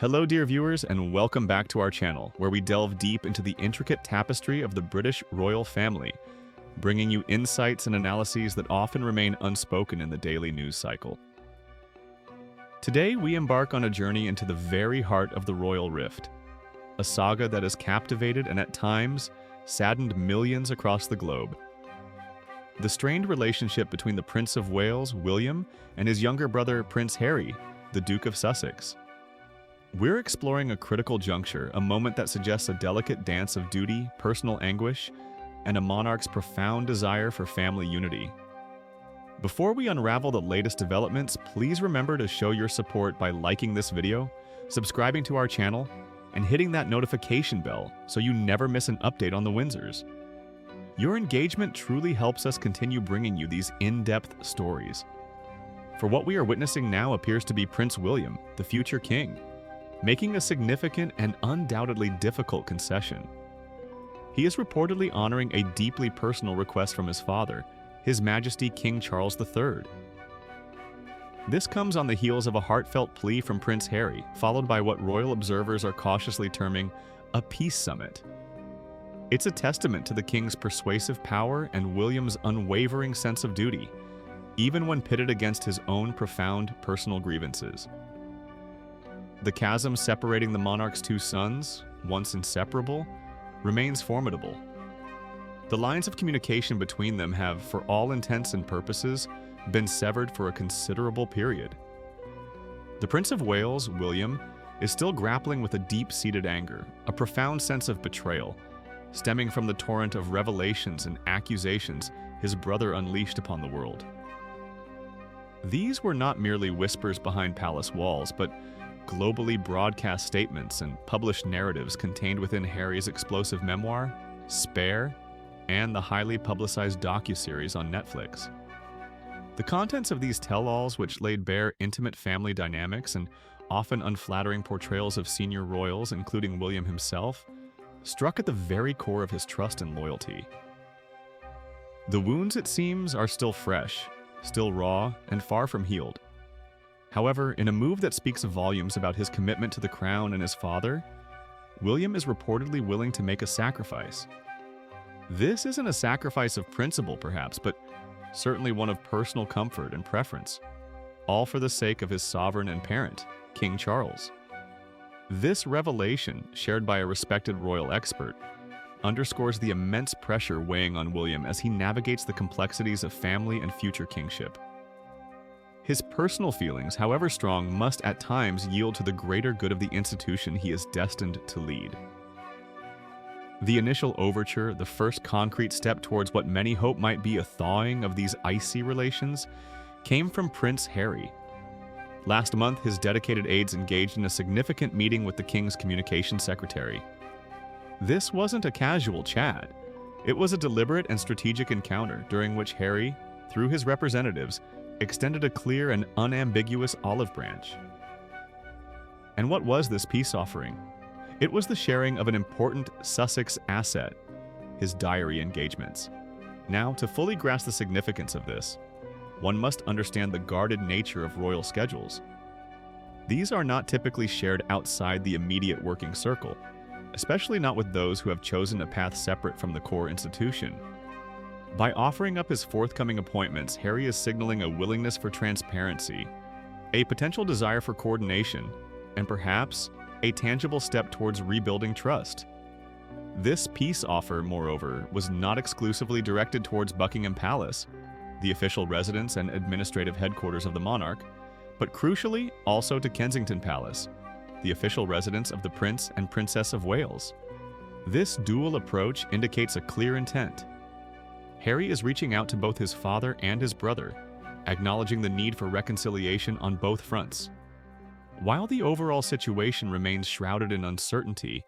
Hello dear viewers, and welcome back to our channel, where we delve deep into the intricate tapestry of the British royal family, bringing you insights and analyses that often remain unspoken in the daily news cycle. Today we embark on a journey into the very heart of the royal rift, a saga that has captivated and at times saddened millions across the globe. The strained relationship between the Prince of Wales, William, and his younger brother, Prince Harry, the Duke of Sussex. We're exploring a critical juncture, a moment that suggests a delicate dance of duty, personal anguish, and a monarch's profound desire for family unity. Before we unravel the latest developments, please remember to show your support by liking this video, subscribing to our channel, and hitting that notification bell so you never miss an update on the Windsors. Your engagement truly helps us continue bringing you these in-depth stories. For what we are witnessing now appears to be Prince William, the future king, making a significant and undoubtedly difficult concession. He is reportedly honoring a deeply personal request from his father, His Majesty King Charles III. This comes on the heels of a heartfelt plea from Prince Harry, followed by what royal observers are cautiously terming a peace summit. It's a testament to the king's persuasive power and William's unwavering sense of duty, even when pitted against his own profound personal grievances. The chasm separating the monarch's two sons, once inseparable, remains formidable. The lines of communication between them have, for all intents and purposes, been severed for a considerable period. The Prince of Wales, William, is still grappling with a deep-seated anger, a profound sense of betrayal, stemming from the torrent of revelations and accusations his brother unleashed upon the world. These were not merely whispers behind palace walls, but globally broadcast statements and published narratives contained within Harry's explosive memoir, Spare, and the highly publicized docuseries on Netflix. The contents of these tell-alls, which laid bare intimate family dynamics and often unflattering portrayals of senior royals, including William himself, struck at the very core of his trust and loyalty. The wounds, it seems, are still fresh, still raw, and far from healed. However, in a move that speaks volumes about his commitment to the crown and his father, William is reportedly willing to make a sacrifice. This isn't a sacrifice of principle, perhaps, but certainly one of personal comfort and preference, all for the sake of his sovereign and parent, King Charles. This revelation, shared by a respected royal expert, underscores the immense pressure weighing on William as he navigates the complexities of family and future kingship. His personal feelings, however strong, must at times yield to the greater good of the institution he is destined to lead. The initial overture, the first concrete step towards what many hope might be a thawing of these icy relations, came from Prince Harry. Last month, his dedicated aides engaged in a significant meeting with the king's communications secretary. This wasn't a casual chat. It was a deliberate and strategic encounter during which Harry, through his representatives, extended a clear and unambiguous olive branch. And what was this peace offering? It was the sharing of an important Sussex asset, his diary engagements. Now, to fully grasp the significance of this, one must understand the guarded nature of royal schedules. These are not typically shared outside the immediate working circle, especially not with those who have chosen a path separate from the core institution. By offering up his forthcoming appointments, Harry is signaling a willingness for transparency, a potential desire for coordination, and perhaps a tangible step towards rebuilding trust. This peace offer, moreover, was not exclusively directed towards Buckingham Palace, the official residence and administrative headquarters of the monarch, but crucially also to Kensington Palace, the official residence of the Prince and Princess of Wales. This dual approach indicates a clear intent. Harry is reaching out to both his father and his brother, acknowledging the need for reconciliation on both fronts. While the overall situation remains shrouded in uncertainty,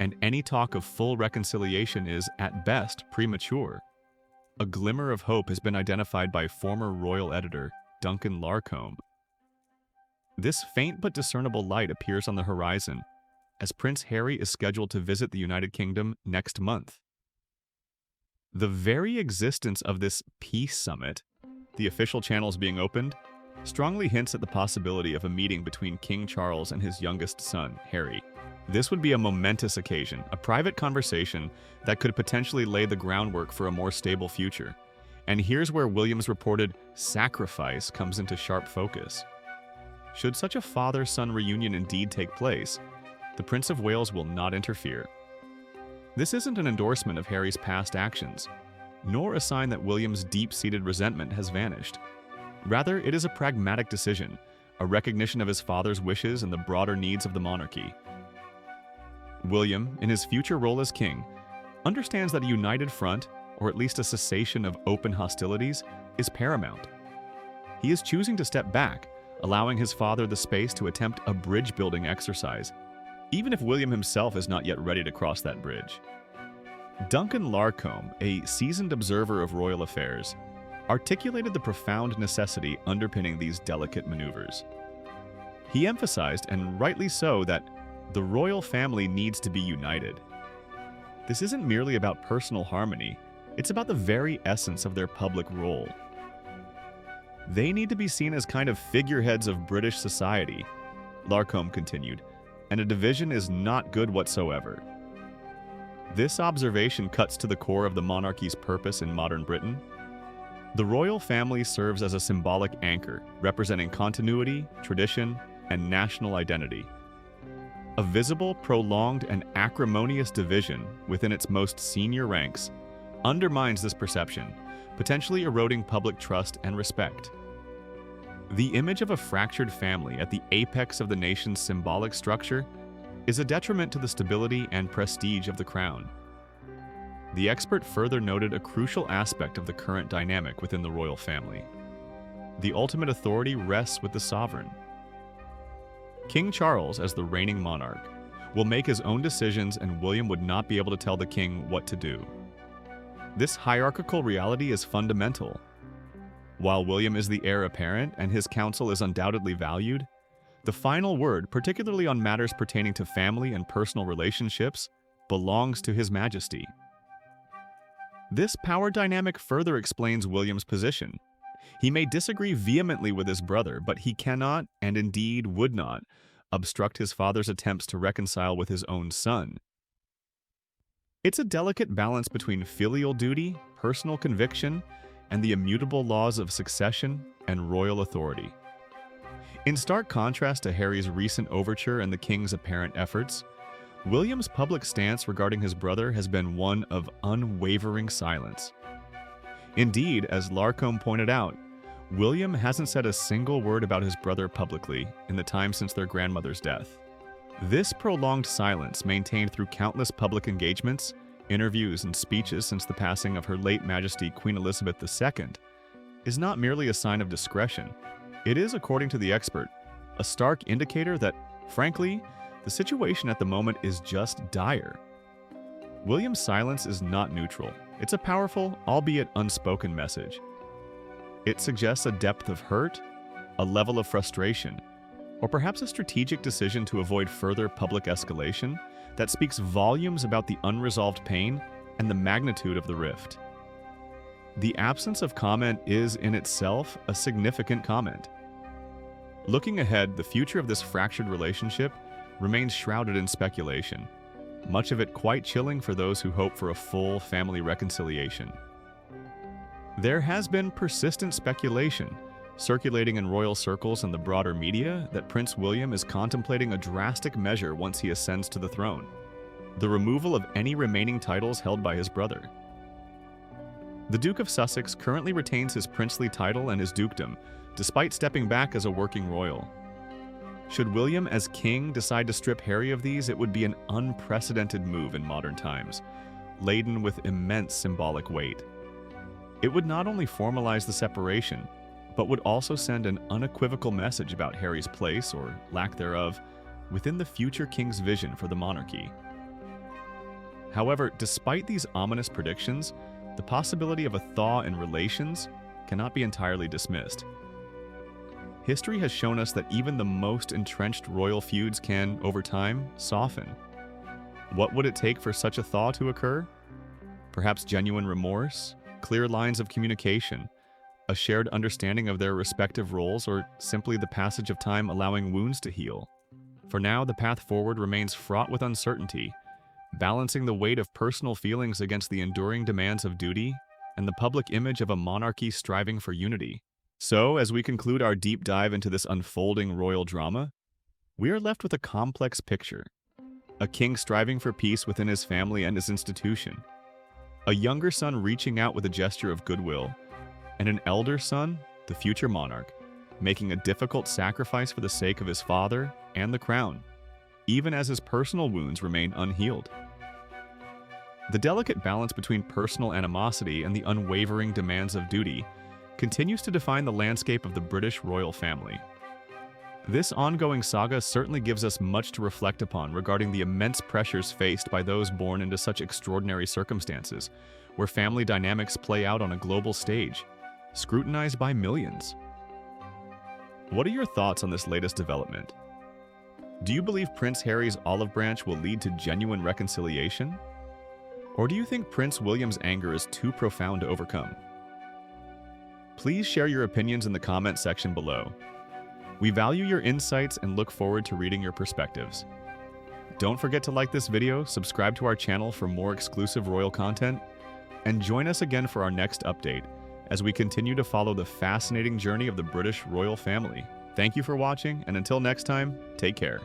and any talk of full reconciliation is, at best, premature, a glimmer of hope has been identified by former royal editor Duncan Larcombe. This faint but discernible light appears on the horizon, as Prince Harry is scheduled to visit the United Kingdom next month. The very existence of this peace summit, the official channels being opened, strongly hints at the possibility of a meeting between King Charles and his youngest son, Harry. This would be a momentous occasion, a private conversation that could potentially lay the groundwork for a more stable future. And here's where William's reported sacrifice comes into sharp focus. Should such a father-son reunion indeed take place, the Prince of Wales will not interfere. This isn't an endorsement of Harry's past actions, nor a sign that William's deep-seated resentment has vanished. Rather, it is a pragmatic decision, a recognition of his father's wishes and the broader needs of the monarchy. William, in his future role as king, understands that a united front, or at least a cessation of open hostilities, is paramount. He is choosing to step back, allowing his father the space to attempt a bridge-building exercise, even if William himself is not yet ready to cross that bridge. Duncan Larcombe, a seasoned observer of royal affairs, articulated the profound necessity underpinning these delicate maneuvers. He emphasized, and rightly so, that the royal family needs to be united. This isn't merely about personal harmony, it's about the very essence of their public role. They need to be seen as kind of figureheads of British society, Larcombe continued, and a division is not good whatsoever. This observation cuts to the core of the monarchy's purpose in modern Britain. The royal family serves as a symbolic anchor, representing continuity, tradition, and national identity. A visible, prolonged, and acrimonious division within its most senior ranks undermines this perception, potentially eroding public trust and respect. The image of a fractured family at the apex of the nation's symbolic structure is a detriment to the stability and prestige of the crown. The expert further noted a crucial aspect of the current dynamic within the royal family. The ultimate authority rests with the sovereign. King Charles, as the reigning monarch, will make his own decisions, and William would not be able to tell the king what to do. This hierarchical reality is fundamental. While William is the heir apparent and his counsel is undoubtedly valued, the final word, particularly on matters pertaining to family and personal relationships, belongs to His Majesty. This power dynamic further explains William's position. He may disagree vehemently with his brother, but he cannot, and indeed would not, obstruct his father's attempts to reconcile with his own son. It's a delicate balance between filial duty, personal conviction, and the immutable laws of succession and royal authority. In stark contrast to Harry's recent overture and the king's apparent efforts, William's public stance regarding his brother has been one of unwavering silence. Indeed, as Larcombe pointed out, William hasn't said a single word about his brother publicly in the time since their grandmother's death. This prolonged silence, maintained through countless public engagements, interviews, and speeches since the passing of Her late Majesty Queen Elizabeth II, is not merely a sign of discretion. It is, according to the expert, a stark indicator that, frankly, the situation at the moment is just dire. William's silence is not neutral. It's a powerful, albeit unspoken message. It suggests a depth of hurt, a level of frustration, or perhaps a strategic decision to avoid further public escalation that speaks volumes about the unresolved pain and the magnitude of the rift. The absence of comment is, in itself, a significant comment. Looking ahead, the future of this fractured relationship remains shrouded in speculation, much of it quite chilling for those who hope for a full family reconciliation. There has been persistent speculation, circulating in royal circles and the broader media, that Prince William is contemplating a drastic measure once he ascends to the throne: the removal of any remaining titles held by his brother. The Duke of Sussex currently retains his princely title and his dukedom, despite stepping back as a working royal. Should William, as king, decide to strip Harry of these, it would be an unprecedented move in modern times, laden with immense symbolic weight. It would not only formalize the separation, but would also send an unequivocal message about Harry's place, or lack thereof, within the future king's vision for the monarchy. However, despite these ominous predictions, the possibility of a thaw in relations cannot be entirely dismissed. History has shown us that even the most entrenched royal feuds can, over time, soften. What would it take for such a thaw to occur? Perhaps genuine remorse, clear lines of communication, a shared understanding of their respective roles, or simply the passage of time allowing wounds to heal. For now, the path forward remains fraught with uncertainty, balancing the weight of personal feelings against the enduring demands of duty and the public image of a monarchy striving for unity. So, as we conclude our deep dive into this unfolding royal drama, we are left with a complex picture. A king striving for peace within his family and his institution. A younger son reaching out with a gesture of goodwill. And an elder son, the future monarch, making a difficult sacrifice for the sake of his father and the crown, even as his personal wounds remain unhealed. The delicate balance between personal animosity and the unwavering demands of duty continues to define the landscape of the British royal family. This ongoing saga certainly gives us much to reflect upon regarding the immense pressures faced by those born into such extraordinary circumstances, where family dynamics play out on a global stage, scrutinized by millions. What are your thoughts on this latest development? Do you believe Prince Harry's olive branch will lead to genuine reconciliation? Or do you think Prince William's anger is too profound to overcome? Please share your opinions in the comment section below. We value your insights and look forward to reading your perspectives. Don't forget to like this video, subscribe to our channel for more exclusive royal content, and join us again for our next update as we continue to follow the fascinating journey of the British royal family. Thank you for watching, and until next time, take care.